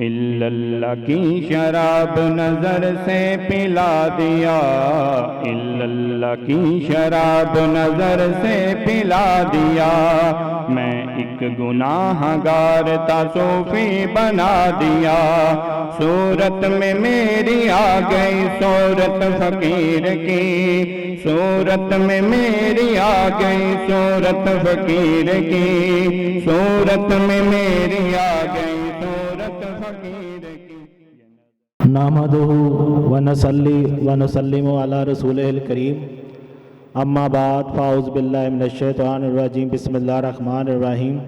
الا اللہ کی شراب نظر سے پلا دیا، الا اللہ کی شراب نظر سے پلا دیا، میں ایک گناہ گار تھا صوفی بنا دیا، صورت میں میری آ گئی صورت فقیر کی، صورت میں میری آ گئی صورت فقیر کی، صورت میں میری آ گئی صورت فقیر کی۔ نحمدہ ونصلی ونسلم علی رسولہ الکریم، اما بعد فاعوذ باللہ من الشیطان الرجیم، بسم اللہ الرحمن الرحیم۔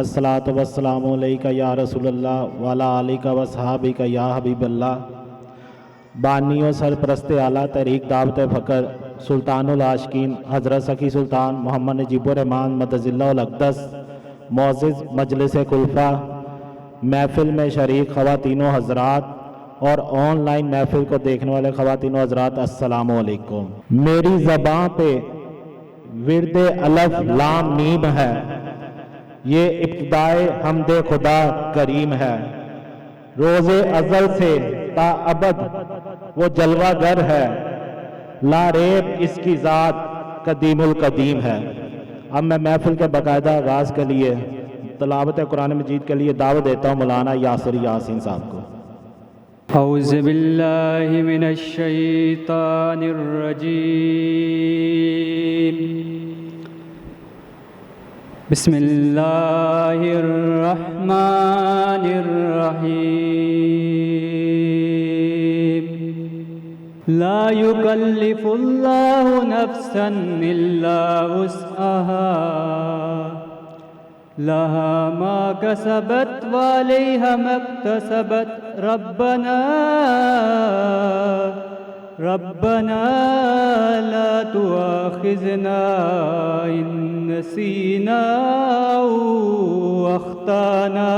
الصلاۃ والسلام علیکہ یا رسول اللہ وعلی آلکہ وصحابکہ یا حبیب اللہ۔ بانی و سرپرست اعلیٰ تحریک دعوت فقر سلطان العاشقین حضرت سخی سلطان محمد نجیب الرحمن مدظ اللہ الاقدس، معزز مجلس خلفاء، محفل میں شریک خواتین و حضرات اور آن لائن محفل کو دیکھنے والے خواتین و حضرات، السلام علیکم۔ میری زباں پہ ورد الف لام میم ہے، یہ ابتدائے حمد خدا کریم ہے، روز ازل سے تا ابد وہ جلوہ گر ہے، لا ریب اس کی ذات قدیم القدیم ہے۔ اب میں محفل کے باقاعدہ آغاز کے لیے تلاوت قرآن مجید کے لیے دعوت دیتا ہوں مولانا یاسر یاسین صاحب کو۔ اعوذ باللہ من الشیطان الرجیم، بسم اللہ الرحمن الرحیم۔ لا یکلف اللہ نفسا الا وسعها، لها ما كسبت وعليها ما اكتسبت، ربنا لا تؤاخذنا إن نسينا أو أخطأنا،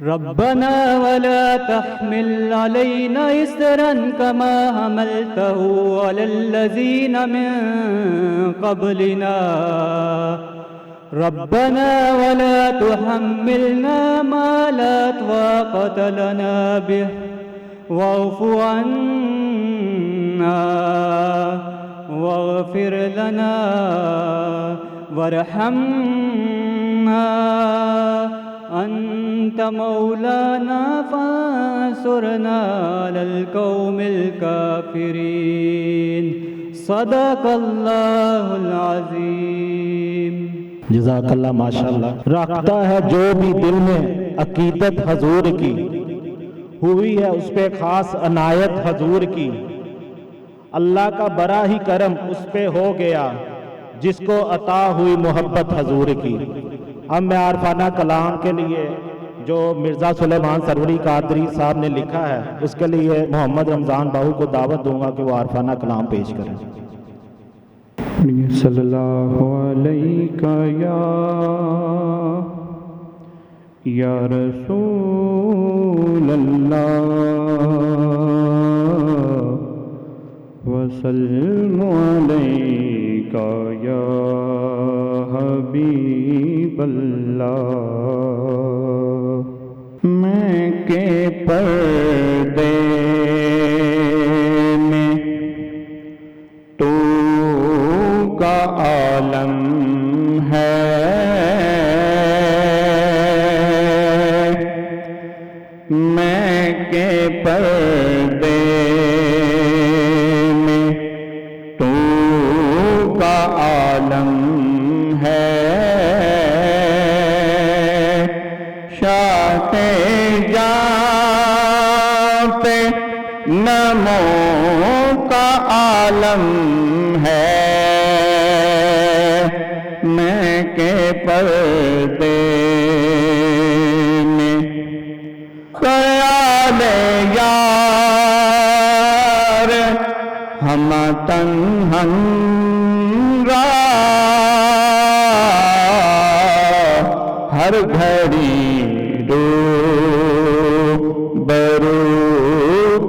ربنا ولا تحمل علينا إصرا كما حملته على الذين من قبلنا، ربنا ولا تحملنا ما لا طاقة لنا به، واعف عنا واغفر لنا وارحمنا أنت مولانا فانصرنا على القوم الكافرين، صدق اللہ العظیم۔ جزاک اللہ، ماشاءاللہ۔ رکھتا ہے جو بھی دل میں عقیدت حضور کی، ہوئی ہے اس پہ خاص عنایت حضور کی، اللہ کا بڑا ہی کرم اس پہ ہو گیا جس کو عطا ہوئی محبت حضور کی۔ اب میں عارفانہ کلام کے لیے جو مرزا سلیمان سروری قادری صاحب نے لکھا ہے اس کے لیے محمد رمضان باہو کو دعوت دوں گا کہ وہ عارفانہ کلام پیش کریں۔ صلی اللہ علیہ یا رسول اللہ وسلم علیکہ یا حبیب اللہ، میں کے پردے میں تو کا عالم ہے، میں کے پردے میں تو کا عالم ہے، شاہ جاں پہ نمو کا عالم ہے، میں کے پردے میں خیال یار ہم تنہن را ہر گھڑی رو برو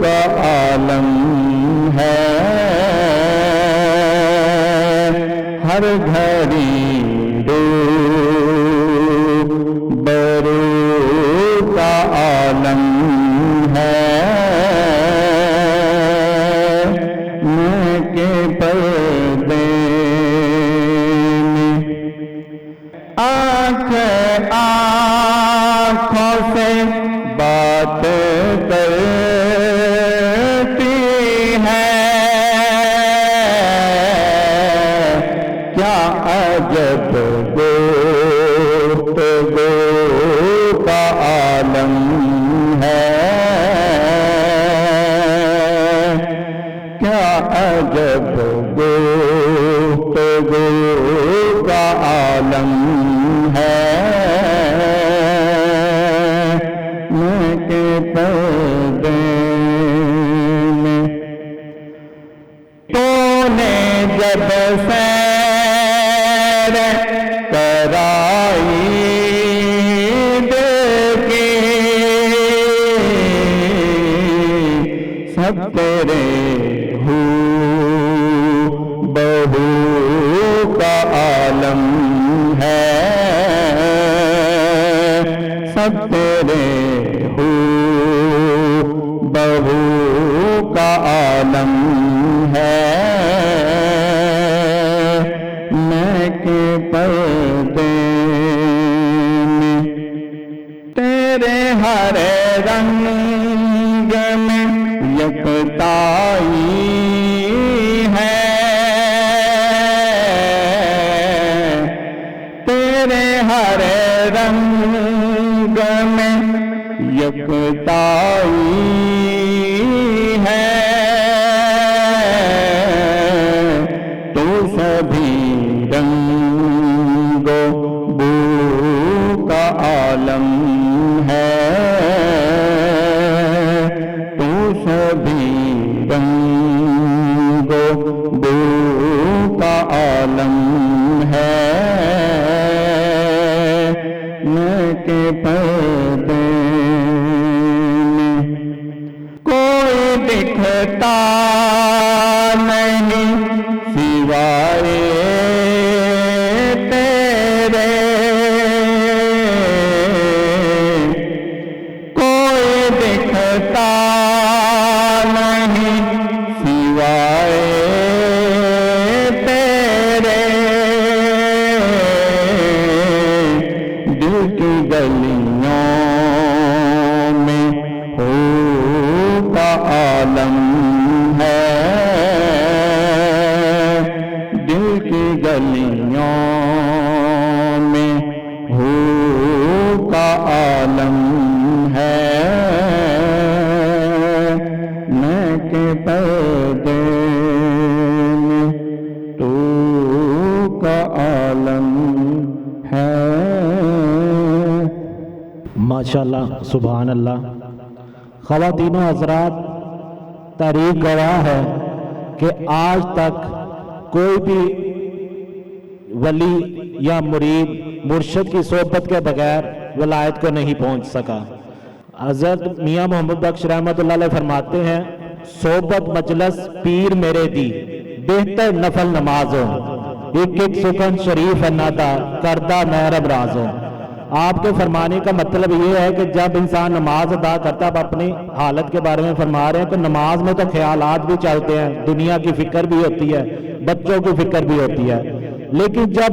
کا عالم ہے، ہر گھڑی رو برو عالم ہے میں کے پردے میں آنکھ آنکھوں سے بات کرتی ہے کیا عجب گفتگو کا عالم ہے کیا عجب گفتگو کا عالم ہے میں کے پردے میں تو نے جب سیر کرائی دیکھی سب تیرے ہو بہو کا عالم ہے سب تیرے ہو بہو کا عالم ہے میں کے پردے میں تیرے ہر رنگ میں یکتائی ہے تیرے ہر رنگ میں یکتائی ہے تو سبھی رنگ و بو کا عالم ہے تو سبھی رنگ و بو کا عالم ہے میں کے پردے میں کوئی دکھتا نہیں سوائے تیرے کوئی دکھتا نہیں سوائے تیرے دل کی گلیوں میں ہو کا عالم ہے دل کی گلیوں میں ہو کا عالم ہے میں کے پردے میں تو کا عالم ہے ماشاءاللہ سبحان اللہ. خواتین و حضرات، تاریخ گواہ ہے کہ آج تک کوئی بھی ولی یا مرید مرشد کی صحبت کے بغیر ولایت کو نہیں پہنچ سکا. حضرت میاں محمد بخش رحمۃ اللہ علیہ فرماتے ہیں صحبت مجلس پیر میرے دی بہتر نفل نمازوں ایک ایک سکن شریف نادا کردہ محرم رازوں. آپ کے فرمانے کا مطلب یہ ہے کہ جب انسان نماز ادا کرتا ہے، آپ اپنی حالت کے بارے میں فرما رہے ہیں کہ نماز میں تو خیالات بھی چلتے ہیں، دنیا کی فکر بھی ہوتی ہے، بچوں کی فکر بھی ہوتی ہے، لیکن جب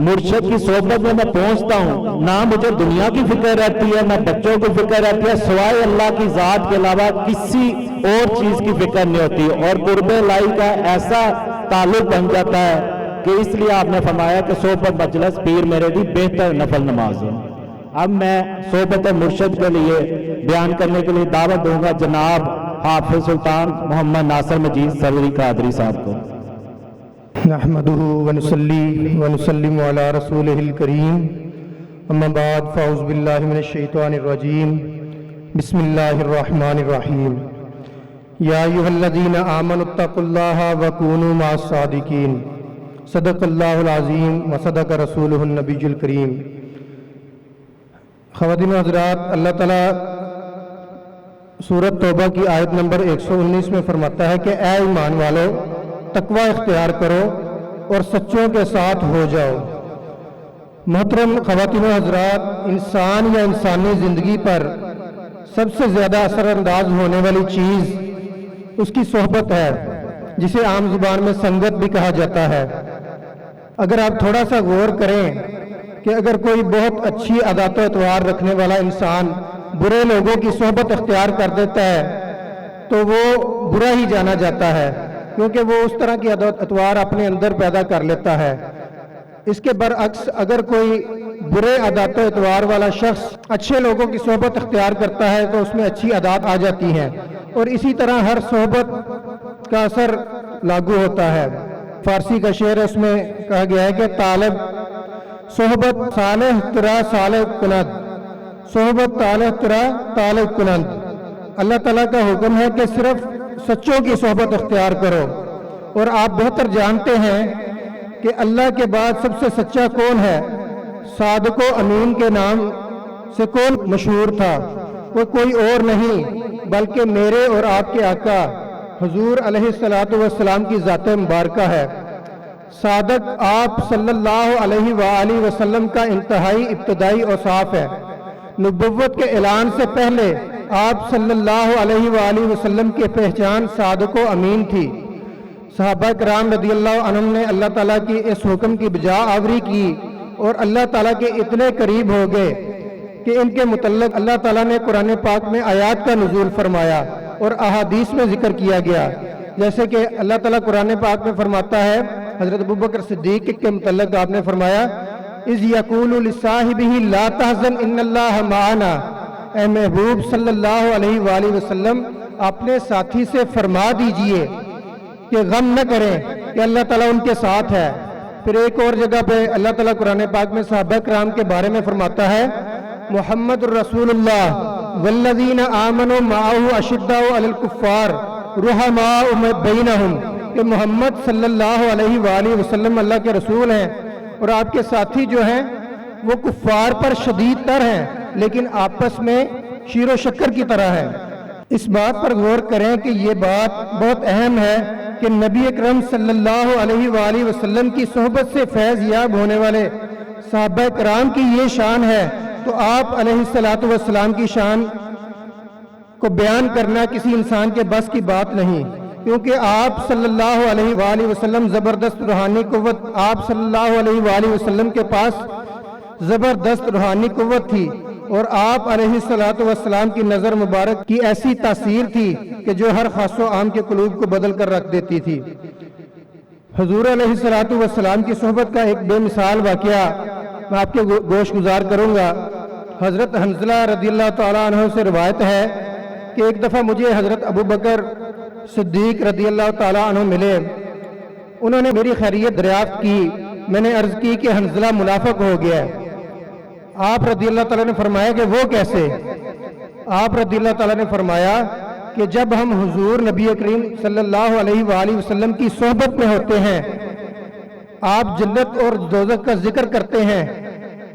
مرشد کی صحبت میں پہنچتا ہوں نہ مجھے دنیا کی فکر رہتی ہے نہ بچوں کی فکر رہتی ہے، سوائے اللہ کی ذات کے علاوہ کسی اور چیز کی فکر نہیں ہوتی، اور قرب الہی کا ایسا تعلق بن جاتا ہے کہ اس لیے آپ نے فرمایا کہ صحبت مجلس پیر میرے دی بہتر نفل نماز ہے. اب میں صحبت مرشد کے لیے بیان کرنے کے لیے دعوت دوں گا جناب حافظ سلطان محمد ناصر مجید سروری قادری صاحب کو. نحمده ونصلي ونسلم على رسوله الكريم اما بعد فاعوذ بالله من الشيطان الرجيم بسم الله الرحمن الرحيم يا ايها الذين آمنوا اتقوا الله وكونوا مع الصادقين صدق الله العظيم وصدق رسوله النبي الكريم. خواتین و حضرات، اللہ تعالیٰ سورۃ توبہ کی آیت نمبر 119 میں فرماتا ہے کہ اے ایمان والو تقوی اختیار کرو اور سچوں کے ساتھ ہو جاؤ. محترم خواتین و حضرات، انسان یا انسانی زندگی پر سب سے زیادہ اثر انداز ہونے والی چیز اس کی صحبت ہے، جسے عام زبان میں سنگت بھی کہا جاتا ہے۔ اگر آپ تھوڑا سا غور کریں کہ اگر کوئی بہت اچھی عادات و اطوار رکھنے والا انسان برے لوگوں کی صحبت اختیار کر دیتا ہے تو وہ برا ہی جانا جاتا ہے، کیونکہ وہ اس طرح کی عادات و اطوار اپنے اندر پیدا کر لیتا ہے۔ اس کے برعکس اگر کوئی برے عادات و اطوار والا شخص اچھے لوگوں کی صحبت اختیار کرتا ہے تو اس میں اچھی عادات آ جاتی ہیں، اور اسی طرح ہر صحبت کا اثر لاگو ہوتا ہے۔ فارسی کا شعر ہے، اس میں کہا گیا ہے کہ طالب صحبت صالح ترا صالح کنند، صحبت طالح ترا طالح کنند۔ اللہ تعالیٰ کا حکم ہے کہ صرف سچوں کی صحبت اختیار کرو، اور آپ بہتر جانتے ہیں کہ اللہ کے بعد سب سے سچا کون ہے؟ صادق و امین کے نام سے کون مشہور تھا؟ وہ کوئی اور نہیں بلکہ میرے اور آپ کے آقا حضور علیہ السلام کی ذات مبارکہ ہے۔ صادق آپ صلی اللہ علیہ وآلہ وسلم کا انتہائی ابتدائی اوصاف ہے۔ نبوت کے اعلان سے پہلے آپ صلی اللہ علیہ وآلہ وسلم کی پہچان صادق و امین تھی۔ صحابہ کرام رضی اللہ عنہم نے اللہ تعالیٰ کی اس حکم کی بجا آوری کی اور اللہ تعالیٰ کے اتنے قریب ہو گئے کہ ان کے متعلق اللہ تعالیٰ نے قرآن پاک میں آیات کا نزول فرمایا اور احادیث میں ذکر کیا گیا، جیسے کہ اللہ تعالیٰ قرآن پاک میں فرماتا ہے، حضرت ابوبکر صدیق کے متعلق آپ نے فرمایا اذ یقول لصاحبہ لا تحزن ان اللہ معنا، اے محبوب صلی اللہ علیہ وآلہ وسلم اپنے ساتھی سے فرما دیجئے کہ غم نہ کریں کہ اللہ تعالیٰ ان کے ساتھ ہے۔ پھر ایک اور جگہ پہ اللہ تعالیٰ قرآن پاک میں صحابہ کرام کے بارے میں فرماتا ہے محمد الرسول اللہ والذین آمنوا معه اشداء علی الکفار رحماء بینہم، کہ محمد صلی اللہ علیہ وآلہ وسلم اللہ کے رسول ہیں اور آپ کے ساتھی جو ہیں وہ کفار پر شدید تر ہیں لیکن آپس میں شیر و شکر کی طرح ہے۔ اس بات پر غور کریں کہ یہ بات بہت اہم ہے کہ نبی اکرم صلی اللہ علیہ وآلہ وسلم کی صحبت سے فیض یاب ہونے والے صحابہ کرام کی یہ شان ہے، تو آپ علیہ السلام کی شان کو بیان کرنا کسی انسان کے بس کی بات نہیں، کیونکہ آپ صلی اللہ علیہ وآلہ وسلم زبردست روحانی قوت، آپ صلی اللہ علیہ وآلہ وسلم کے پاس زبردست روحانی قوت تھی، اور آپ علیہ السلام کی نظر مبارک کی ایسی تاثیر تھی کہ جو ہر خاص و عام کے قلوب کو بدل کر رکھ دیتی تھی۔ حضور علیہ السلام کی صحبت کا ایک بے مثال واقعہ میں آپ کے گوش گزار کروں گا۔ حضرت حنظلہ رضی اللہ تعالیٰ عنہ سے روایت ہے کہ ایک دفعہ مجھے حضرت ابوبکر صدیق رضی اللہ تعالیٰ عنہ ملے، انہوں نے میری خیریت دریافت کی۔ میں نے عرض کی کہ حنظلہ منافق ہو گیا ہے۔ آپ رضی اللہ تعالیٰ نے فرمایا کہ وہ کیسے؟ آپ رضی اللہ تعالیٰ نے فرمایا کہ جب ہم حضور نبی کریم صلی اللہ علیہ وآلہ وسلم کی صحبت میں ہوتے ہیں، آپ جنت اور دوزخ کا ذکر کرتے ہیں،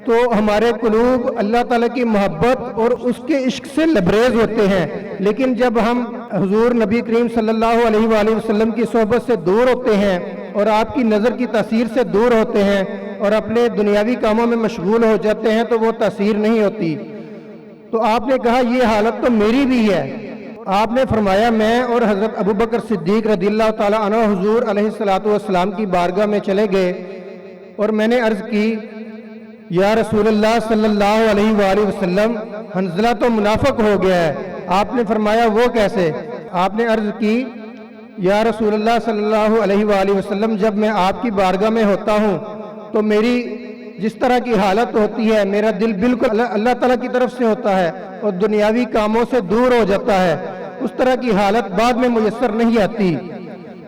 تو ہمارے قلوب اللہ تعالیٰ کی محبت اور اس کے عشق سے لبریز ہوتے ہیں، لیکن جب ہم حضور نبی کریم صلی اللہ علیہ وآلہ وسلم کی صحبت سے دور ہوتے ہیں اور آپ کی نظر کی تاثیر سے دور ہوتے ہیں اور اپنے دنیاوی کاموں میں مشغول ہو جاتے ہیں تو وہ تاثیر نہیں ہوتی۔ تو آپ نے کہا یہ حالت تو میری بھی ہے۔ آپ نے فرمایا میں اور حضرت ابوبکر صدیق رضی اللہ تعالیٰ عنہ حضور علیہ السلام کی بارگاہ میں چلے گئے اور میں نے عرض کی یا رسول اللہ صلی اللہ علیہ وآلہ وسلم حنظلہ تو منافق ہو گیا ہے۔ آپ نے فرمایا وہ کیسے؟ آپ نے عرض کی یا رسول اللہ صلی اللہ علیہ وآلہ وسلم جب میں آپ کی بارگاہ میں ہوتا ہوں تو میری جس طرح کی حالت ہوتی ہے، میرا دل بالکل اللہ تعالیٰ کی طرف سے ہوتا ہے اور دنیاوی کاموں سے دور ہو جاتا ہے، اس طرح کی حالت بعد میں میسر نہیں آتی۔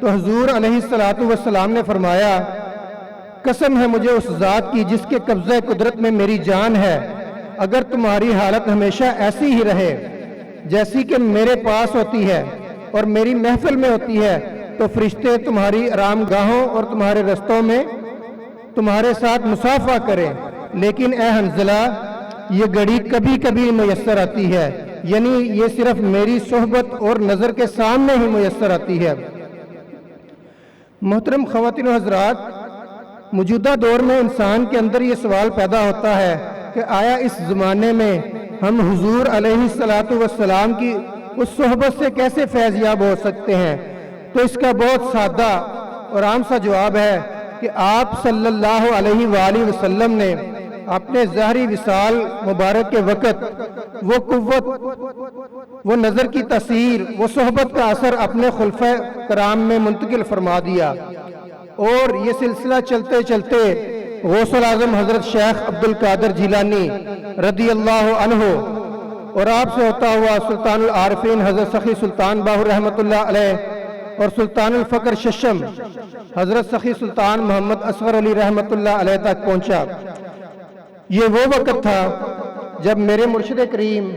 تو حضور علیہ السلام نے فرمایا قسم ہے مجھے اس ذات کی جس کے قبضہ قدرت میں میری جان ہے، اگر تمہاری حالت ہمیشہ ایسی ہی رہے جیسی کہ میرے پاس ہوتی ہے اور میری محفل میں ہوتی ہے تو فرشتے تمہاری آرام گاہوں اور تمہارے رستوں میں تمہارے ساتھ مصافحہ کریں، لیکن اے حنظلہ یہ گھڑی کبھی کبھی میسر آتی ہے، یعنی یہ صرف میری صحبت اور نظر کے سامنے ہی میسر آتی ہے۔ محترم خواتین و حضرات، موجودہ دور میں انسان کے اندر یہ سوال پیدا ہوتا ہے کہ آیا اس زمانے میں ہم حضور علیہ الصلاۃ والسلام کی اس صحبت سے کیسے فیض یاب ہو سکتے ہیں؟ تو اس کا بہت سادہ اور عام سا جواب ہے کہ آپ صلی اللہ علیہ وآلہ وسلم نے اپنے ظاہری وصال مبارک کے وقت وہ قوت، وہ نظر کی تاثیر، وہ صحبت کا اثر اپنے خلفۂ کرام میں منتقل فرما دیا، اور یہ سلسلہ چلتے چلتے غوث الاعظم حضرت شیخ عبد القادر جیلانی رضی اللہ عنہ اور آپ سے ہوتا ہوا سلطان العارفین حضرت سخی سلطان باہو رحمۃ اللہ علیہ اور سلطان الفقر ششم حضرت سخی سلطان محمد اصغر علی رحمۃ اللہ علیہ تک پہنچا۔ یہ وہ وقت تھا جب میرے مرشد کریم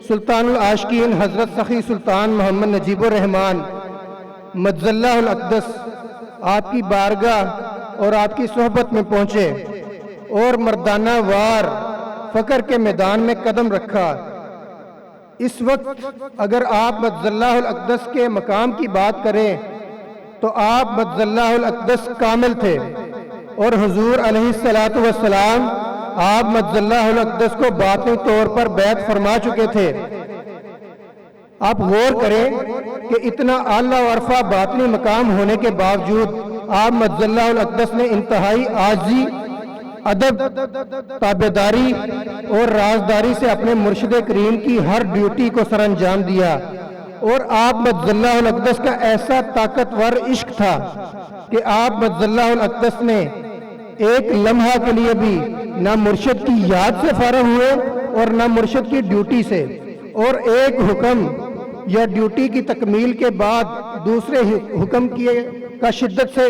سلطان العاشقین حضرت سخی سلطان محمد نجیب الرحمن مجز اللہ الاقدس آپ کی بارگاہ اور آپ کی صحبت میں پہنچے اور مردانہ وار فقر کے میدان میں قدم رکھا۔ اس وقت اگر آپ مجز اللہ الاقدس کے مقام کی بات کریں تو آپ مجز اللہ الاقدس کامل تھے، اور حضور علیہ الصلاۃ والسلام آپ مجز اللہ الاقدس کو باطنی طور پر بیعت فرما چکے تھے۔ آپ غور کریں کہ اتنا اعلیٰ و عرفہ باطنی مقام ہونے کے باوجود آپ مجز اللہ الاقدس نے انتہائی عاجزی، ادب، تابعداری اور رازداری سے اپنے مرشد کریم کی ہر ڈیوٹی کو سر انجام دیا، اور آپ مجز اللہ الاقدس کا ایسا طاقتور عشق تھا کہ آپ مجز اللہ الاقدس نے ایک لمحہ کے لیے بھی نہ مرشد کی یاد سے فارغ ہوئے اور نہ مرشد کی ڈیوٹی سے، اور ایک حکم یا ڈیوٹی کی تکمیل کے بعد دوسرے حکم کا شدت سے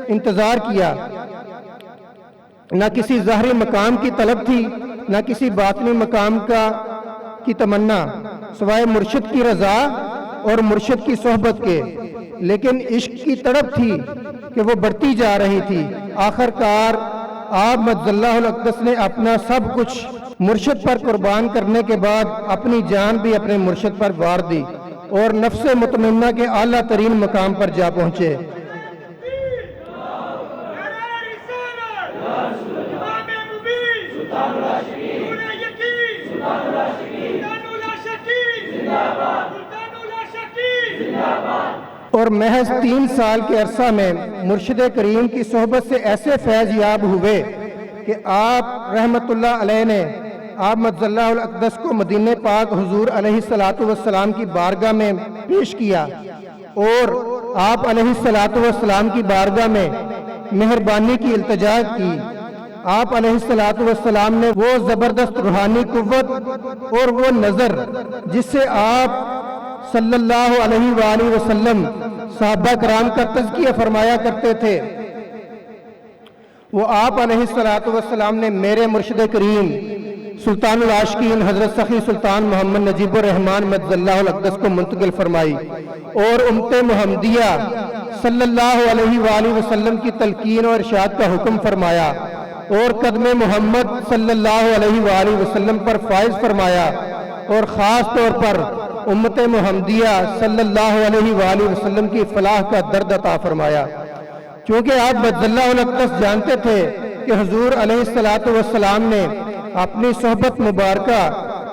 انتظار کیا۔ نہ کسی ظاہری مقام کی طلب تھی، نہ کسی باطنی مقام کی تمنا، سوائے مرشد کی رضا اور مرشد کی صحبت کے، لیکن عشق کی تڑپ تھی کہ وہ بڑھتی جا رہی تھی۔ آخر کار آپ مجز اللہ الاقدس نے اپنا سب کچھ مرشد پر قربان کرنے کے بعد اپنی جان بھی اپنے مرشد پر وار دی اور نفس مطمئنہ کے اعلیٰ ترین مقام پر جا پہنچے۔ اور محض 3 سال کے عرصہ میں مرشد کریم کی صحبت سے ایسے فیض یاب ہوئے کہ آپ رحمت اللہ علیہ نے آپ مجز اللہ الاقدس کو مدینہ پاک حضور علیہ الصلاۃ والسلام کی بارگاہ میں پیش کیا، اور آپ علیہ الصلاۃ والسلام کی بارگاہ میں مہربانی کی التجا کی۔ آپ علیہ الصلاۃ والسلام نے وہ زبردست روحانی قوت اور وہ نظر جس سے آپ صلی اللہ علیہ وآلہ وسلم صحابہ کرام کا تزکیہ فرمایا کرتے تھے، وہ آپ علیہ الصلاۃ والسلام نے میرے مرشد کریم سلطان العاشقین حضرت سخی سلطان محمد نجیب الرحمن مجز اللہ الاقدس کو منتقل فرمائی، اور امت محمدیہ صلی اللہ علیہ وآلہ وسلم کی تلقین اور ارشاد کا حکم فرمایا، اور قدم محمد صلی اللہ علیہ وآلہ وسلم پر فائز فرمایا، اور خاص طور پر امت محمدیہ صلی اللہ علیہ وآلہ وسلم کی فلاح کا درد عطا فرمایا۔ چونکہ آپ مجز اللہ الاقدس جانتے تھے کہ حضور علیہ الصلاۃ والسلام نے اپنی صحبت مبارکہ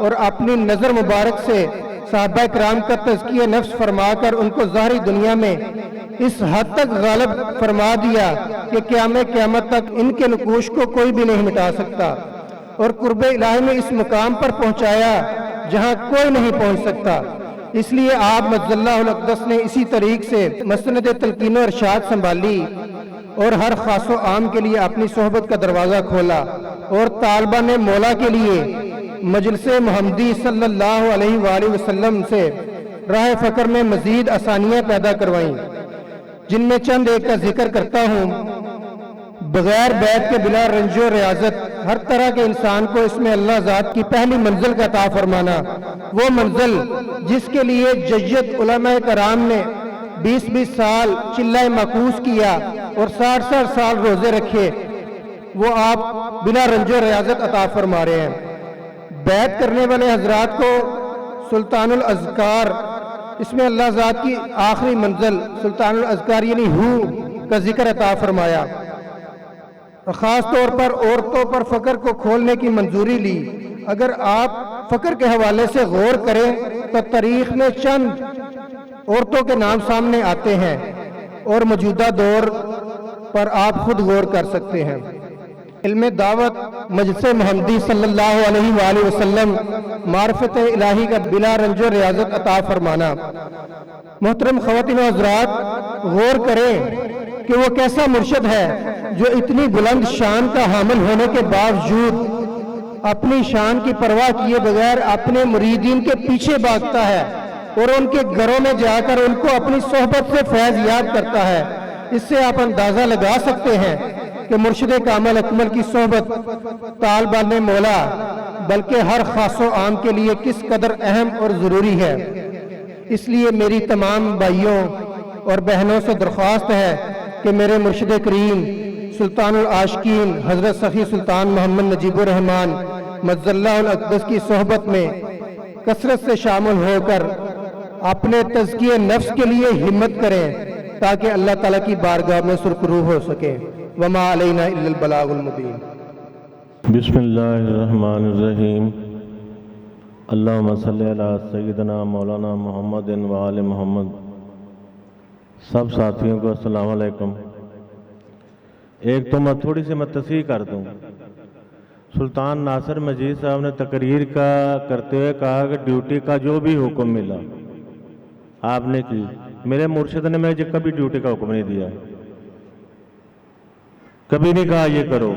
اور اپنی نظر مبارک سے صحابہ کرام کا تزکیہ نفس فرما کر ان کو ظاہری دنیا میں اس حد تک غالب فرما دیا کہ قیامت تک ان کے نقوش کو کوئی بھی نہیں مٹا سکتا، اور قرب الہی میں اس مقام پر پہنچایا جہاں کوئی نہیں پہنچ سکتا۔ اس لیے آپ مجز اللہ الاقدس نے اسی طریق سے مسند تلقین و ارشاد سنبھالی، اور ہر خاص و عام کے لیے اپنی صحبت کا دروازہ کھولا، اور طالبان مولا کے لیے مجلس محمدی صلی اللہ علیہ وآلہ وسلم سے راہ فقر میں مزید آسانیاں پیدا کروائیں، جن میں چند ایک کا ذکر کرتا ہوں۔ بغیر بیعت کے بلا رنج و ریاضت ہر طرح کے انسان کو اس میں اللہ ذات کی پہلی منزل کا عطا فرمانا، وہ منزل جس کے لیے ججت علماء کرام نے 20-20 سال چلہ معکوس کیا اور 60 سال روزے رکھے، وہ آپ بلا رنج و ریاضت عطا فرما رہے ہیں۔ بیعت کرنے والے حضرات کو سلطان الاذکار، اس میں اللہ ذات کی آخری منزل سلطان الاذکار یعنی ہو کا ذکر عطا فرمایا، اور خاص طور پر عورتوں پر فقر کو کھولنے کی منظوری لی۔ اگر آپ فقر کے حوالے سے غور کریں تو تاریخ میں چند عورتوں کے نام سامنے آتے ہیں اور موجودہ دور پر آپ خود غور کر سکتے ہیں۔ علم دعوت مجلس محمدی صلی اللہ علیہ وآلہ وسلم معرفت الہی کا بلا رنج و ریاضت عطا فرمانا۔ محترم خواتین و حضرات، غور کریں کہ وہ کیسا مرشد ہے جو اتنی بلند شان کا حامل ہونے کے باوجود اپنی شان کی پرواہ کیے بغیر اپنے مریدین کے پیچھے بھاگتا ہے اور ان کے گھروں میں جا کر ان کو اپنی صحبت سے فیض یاب کرتا ہے۔ اس سے آپ اندازہ لگا سکتے ہیں کہ مرشد کامل اکمل کی صحبت طالبان مولا بلکہ ہر خاص و عام کے لیے کس قدر اہم اور ضروری ہے۔ اس لیے میری تمام بھائیوں اور بہنوں سے درخواست ہے کہ میرے مرشد کریم سلطان العاشقین حضرت سخی سلطان محمد نجیب الرحمن مجد اللہ الاقدس کی صحبت میں کثرت سے شامل ہو کر اپنے تزکیہ نفس کے لیے ہمت کریں تاکہ اللہ تعالیٰ کی بارگاہ میں سرخرو ہو سکے۔ وما علینا الا البلاغ المبین۔ بسم اللہ الرحمن الرحیم۔ اللہم صلی علی سیدنا مولانا محمد وآل محمد۔ سب ساتھیوں کو السلام علیکم۔ ایک تو میں تھوڑی سی تصحیح کر دوں، سلطان ناصر مجید صاحب نے تقریر کا کرتے ہوئے کہا کہ ڈیوٹی کا جو بھی حکم ملا آپ نے کی۔ میرے مرشد نے مجھے کبھی ڈیوٹی کا حکم نہیں دیا، کبھی نہیں کہا یہ کرو۔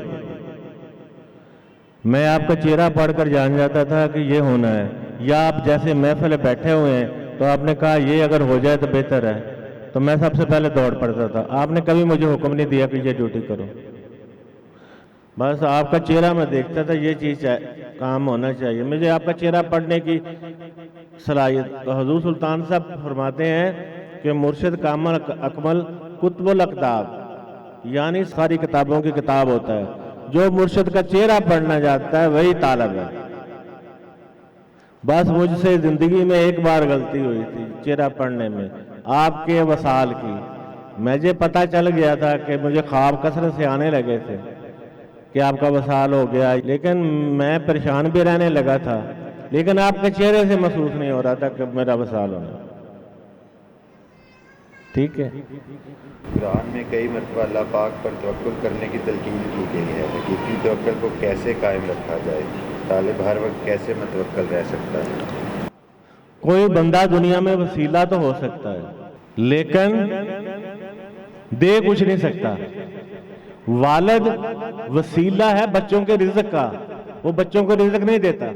میں آپ کا چہرہ پڑھ کر جان جاتا تھا کہ یہ ہونا ہے، یا آپ جیسے محفل بیٹھے ہوئے ہیں تو آپ نے کہا یہ اگر ہو جائے تو بہتر ہے، تو میں سب سے پہلے دوڑ پڑتا تھا۔ آپ نے کبھی مجھے حکم نہیں دیا کہ یہ ڈیوٹی کرو، بس آپ کا چہرہ میں دیکھتا تھا یہ چیز کام ہونا چاہیے، مجھے آپ کا چہرہ پڑھنے کی صلاحیت۔ تو حضور سلطان صاحب فرماتے ہیں کہ مرشد کامل اکمل کتب الاقطاب، یعنی ساری کتابوں کی کتاب ہوتا ہے، جو مرشد کا چہرہ پڑھنا جاتا ہے وہی طالب ہے۔ بس مجھ سے زندگی میں ایک بار غلطی ہوئی تھی چہرہ پڑھنے میں، آپ کے وصال کی۔ مجھے پتہ چل گیا تھا کہ مجھے خواب کثرت سے آنے لگے تھے کہ آپ کا وصال ہو گیا، لیکن میں پریشان بھی رہنے لگا تھا، لیکن آپ کے چہرے سے محسوس نہیں ہو رہا تھا کہ میرا وصال ہونا۔ ٹھیک ہے۔ قرآن میں کئی مرتبہ اللہ پاک پر توکل کرنے کی تلقین کی گئی ہے، حقیقی توکل کو کیسے قائم رکھا جائے؟ طالب ہر وقت کیسے متوکل رہ سکتا ہے؟ کوئی بندہ دنیا میں وسیلہ تو ہو سکتا ہے لیکن دے کچھ نہیں سکتا۔ والد وسیلہ ہے بچوں کے رزق کا، وہ بچوں کو رزق نہیں دیتا۔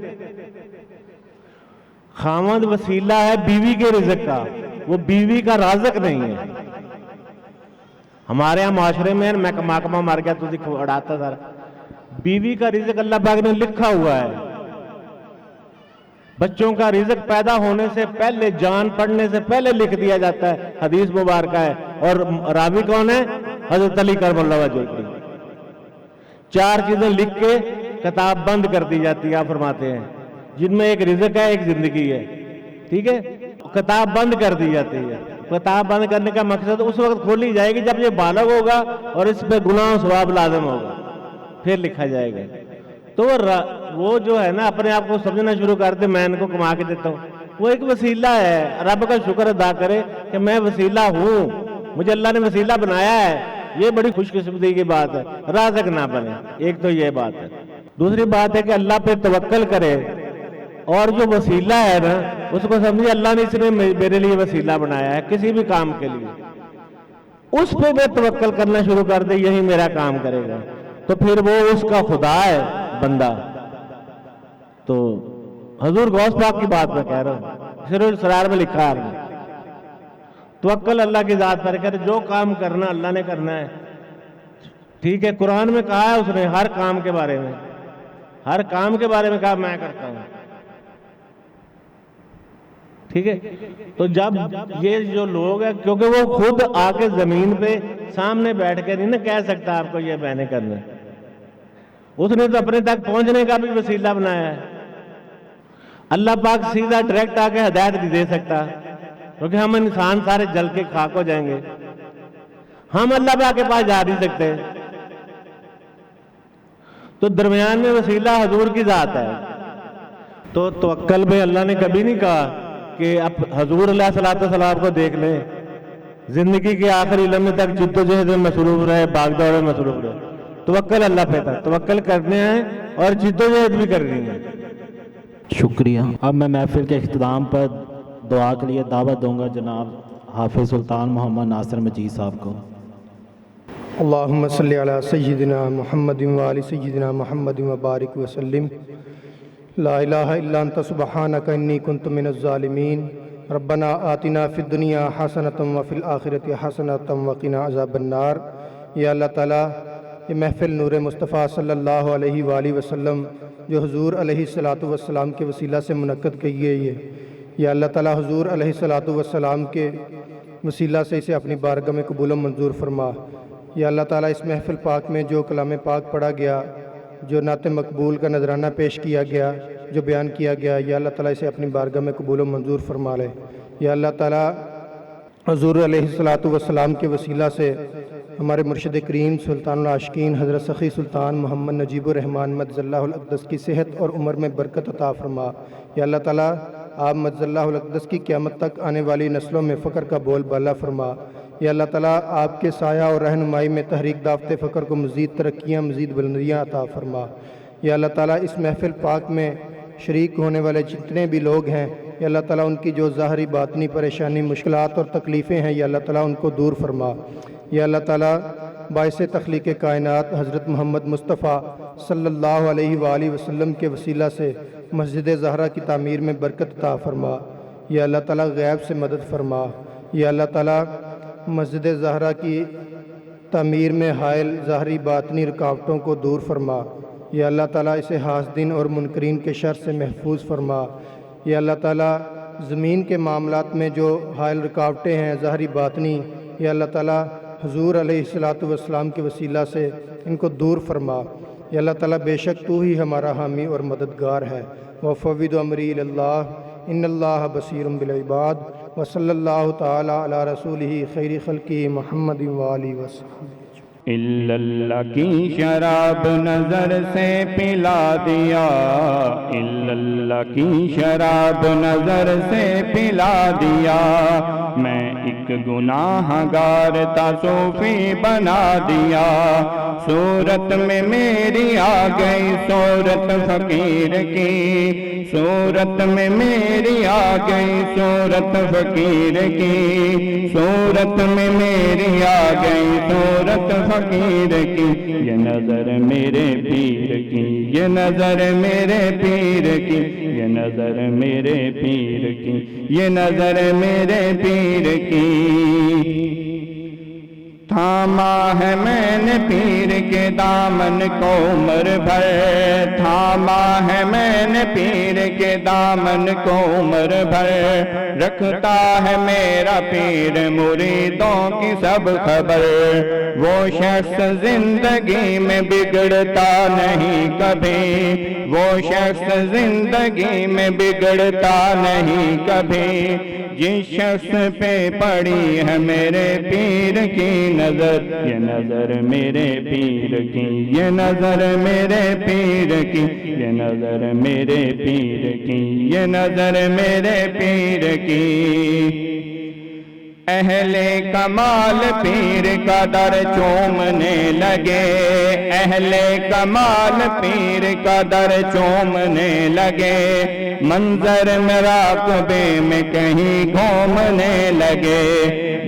خاوند وسیلہ ہے بیوی کے رزق کا، وہ بیوی کا رازق نہیں ہے۔ ہمارے ہاں معاشرے میں محکمہ مار گیا تو اڑاتا تھا، بیوی کا رزق اللہ پاک نے لکھا ہوا ہے۔ بچوں کا رزق پیدا ہونے سے پہلے، جان پڑنے سے پہلے لکھ دیا جاتا ہے، حدیث مبارکہ ہے۔ اور راوی کون ہے؟ حضرت علی کرم اللہ وجہہ الکریم۔ 4 چیزیں لکھ کے کتاب بند کر دی جاتی ہے، آپ فرماتے ہیں، جن میں ایک رزق ہے، ایک زندگی ہے۔ ٹھیک ہے، کتاب بند کر دی جاتی ہے۔ کتاب بند کرنے کا مقصد اس وقت کھولی جائے گی جب یہ بالغ ہوگا اور اس پہ گناہ و ثواب لازم ہوگا، پھر لکھا جائے گا۔ تو وہ جو ہے نا اپنے آپ کو سمجھنا شروع کر دے میں ان کو کما کے دیتا ہوں، وہ ایک وسیلہ ہے۔ رب کا شکر ادا کرے کہ میں وسیلہ ہوں، مجھے اللہ نے وسیلہ بنایا ہے، یہ بڑی خوش قسمتی کی بات ہے۔ رازق نہ بنے، ایک تو یہ بات ہے۔ دوسری بات ہے کہ اللہ پہ توکل کرے، اور جو وسیلہ ہے نا اس کو سمجھے اللہ نے اس نے میرے لیے وسیلہ بنایا ہے کسی بھی کام کے لیے، اس پہ میں توکل کرنا شروع کر دے، یہی میرا کام کرے گا، تو پھر وہ اس کا خدا ہے بندہ۔ تو حضور غوث پاک کی بات میں کہہ رہا ہوں، سر الاسرار میں لکھا ہے، توکل اللہ کی ذات پر کرے، جو کام کرنا اللہ نے کرنا ہے۔ ٹھیک ہے، قرآن میں کہا ہے اس نے ہر کام کے بارے میں، ہر کام کے بارے میں کہا میں کرتا ہوں۔ ٹھیک ہے، تو جب یہ جو لوگ ہیں، کیونکہ وہ خود آ کے زمین پہ سامنے بیٹھ کے نہیں نا کہہ سکتا آپ کو یہ میں نے کرنا ہے، اس نے تو اپنے تک پہنچنے کا بھی وسیلہ بنایا ہے۔ اللہ پاک سیدھا ڈائریکٹ آ کے ہدایت نہیں دے سکتا، کیونکہ ہم انسان سارے جل کے خاک ہو جائیں گے، ہم اللہ پاک کے پاس جا نہیں سکتے۔ تو درمیان میں وسیلہ حضور کی ذات ہے۔ تو توکل میں اللہ نے کبھی نہیں کہا کہ اب حضور علیہ الصلوۃ والسلام کو دیکھ لیں، زندگی کے آخری لمحے تک جد و جہد میں مصروف رہے، بھاگ دوڑ میں مصروف رہے. توکل اللہ پہ تھا، توکل کرنے ہیں اور جد و جہد بھی کرنی ہے. شکریہ. اب میں محفل کے اختتام پر دعا کے لیے دعوت دوں گا جناب حافظ سلطان محمد ناصر مجید صاحب کو. اللہم صلی علی سیدنا محمد وآل سیدنا محمد وبارک وسلم. لا الہ الا انت سبحانک انی کنت من الظالمین. ربنا آتنا فی الدنیا حسنۃ وفی الآخرۃ حسنۃ وقنا عذاب النار. یا اللہ تعالیٰ، یہ محفل نور مصطفیٰ صلی اللہ علیہ وآلہ وسلم جو حضور علیہ الصلوۃ والسلام کے وسیلہ سے منعقد کی گئی ہے، یا اللہ تعالیٰ حضور علیہ الصلوۃ والسلام کے وسیلہ سے اسے اپنی بارگاہ میں قبول و منظور فرما. یا اللہ تعالیٰ اس محفل پاک میں جو کلام پاک پڑھا گیا، جو نعت مقبول کا نذرانہ پیش کیا گیا، جو بیان کیا گیا، یا اللہ تعالیٰ اسے اپنی بارگاہ میں قبول و منظور فرما لے. یا اللہ تعالیٰ حضور علیہ الصلوۃ والسلام کے وسیلہ سے ہمارے مرشد کریم سلطان العاشقین حضرت سخی سلطان محمد نجیب الرحمن مجد اللہ الاقدس کی صحت اور عمر میں برکت عطا فرما. یا اللہ تعالیٰ آپ مجد اللہ الاقدس کی قیامت تک آنے والی نسلوں میں فقر کا بول بالا فرما. یا اللہ تعالیٰ آپ کے سایہ اور رہنمائی میں تحریک دعوت فقر کو مزید ترقیاں، مزید بلندیاں عطا فرما. یا اللہ تعالیٰ اس محفل پاک میں شریک ہونے والے جتنے بھی لوگ ہیں، یا اللہ تعالیٰ ان کی جو ظاہری باطنی پریشانی، مشکلات اور تکلیفیں ہیں، یا اللہ تعالیٰ ان کو دور فرما. یا اللہ تعالیٰ باعث تخلیق کائنات حضرت محمد مصطفیٰ صلی اللہ علیہ وآلہ وسلم کے وسیلہ سے مسجد زہرا کی تعمیر میں برکت عطا فرما. یا اللہ تعالیٰ غیب سے مدد فرما. یا اللہ تعالیٰ مسجد زہرا کی تعمیر میں حائل ظاہری باطنی رکاوٹوں کو دور فرما. یا اللہ تعالیٰ اسے حاسدین اور منکرین کے شر سے محفوظ فرما. یا اللہ تعالیٰ زمین کے معاملات میں جو حائل رکاوٹیں ہیں ظاہری باطنی، یا اللہ تعالیٰ حضور علیہ الصلوۃ والسلام کے وسیلہ سے ان کو دور فرما. یا اللہ تعالیٰ بے شک تو ہی ہمارا حامی اور مددگار ہے. وفوض امری الی اللہ ان اللہ بصیر بالعباد. وصلی اللہ تعالی علی رسولہ خیر خلقہ محمد وآلہ وسلم. اللہ کی شراب نظر سے پلا دیا، اللہ کی شراب نظر سے پلا دیا. میں ایک گناہ گار تھا صوفی بنا دیا. صورت میں میری آ گئی صورت فقیر کی، صورت میں میری آ گئی صورت فقیر کی، صورت میں میری آ گئی صورت فقیر کی. یہ نظر میرے پیر کی، یہ نظر میرے پیر کی، یہ نظر میرے پیر کی، یہ نظر میرے پیر کی. تھاما ہے میں نے پیر کے دامن کو عمر بھر، تھاما ہے میں نے پیر کے دامن کو عمر بھر. رکھتا ہے میرا پیر مریدوں کی سب خبر. وہ شخص زندگی میں بگڑتا نہیں کبھی، وہ شخص زندگی میں بگڑتا نہیں کبھی. جس شخص پہ پڑی ہے میرے پیر کی نظر، یہ نظر میرے پیر کی، یہ نظر میرے پیر کی، یہ نظر میرے پیر کی، یہ نظر میرے پیر کی. اہل کمال پیر کا در چومنے لگے، اہل کمال پیر کا در چومنے لگے. منظر میں راقبے میں کہیں گھومنے لگے.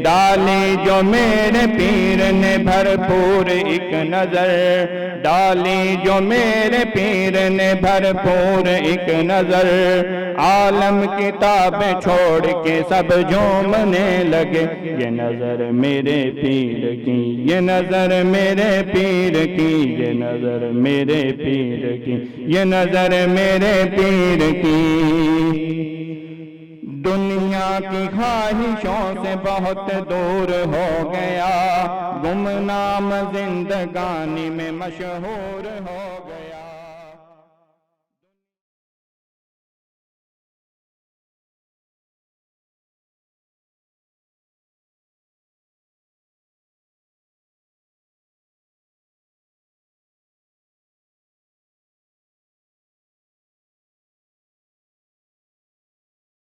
ڈالی جو میرے پیر نے بھرپور ایک نظر، ڈالی جو میرے پیر نے بھرپور ایک نظر. عالم کتابیں چھوڑ کے سب جھومنے لگے. یہ نظر میرے پیر کی، یہ نظر میرے پیر کی، یہ نظر میرے پیر کی، یہ نظر میرے پیر کی. دنیا کی خواہشوں سے بہت دور ہو گیا، گمنام زندگانی میں مشہور ہو گیا.